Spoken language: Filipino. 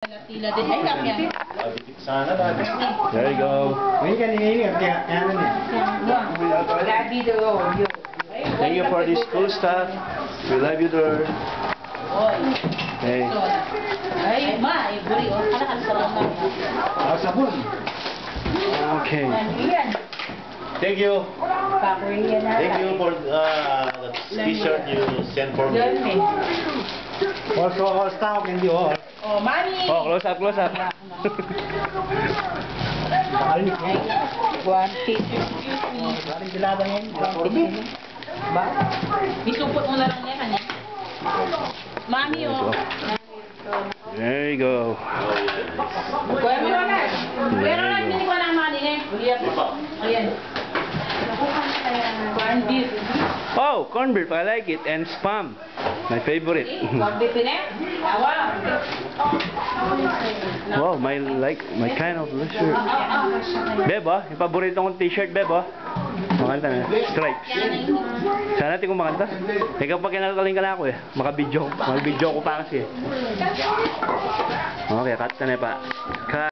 Tila din ay kami. Sana dati. There you go. Thank you for this cool stuff. We love you, there. Hey. Ay, ma, ay buri o. Kala salamat. Sabon. Okay. Thank you. Thank you for the t-shirt you sent for me. Also, all stock in the all. Oh, mami. Oh, close up, close up. Ba? Isupot mo na lang niya kanya. Mami, oh. There you go. Kuya mo na. Pero lang hindi ko lang mani eh. Ayan. Corned beef. Oh, corned beef, I like it. And spam, my favorite. Corned beef din eh. Awa. Wow, my kind of shirt. Beb, yung paborito kong t-shirt, Beb, makanta na. Stripes. Sana natin kung makanta. Teka, pag kinataling ka na ako Maka-video ko pa kasi Okay, cut na pa. Cut.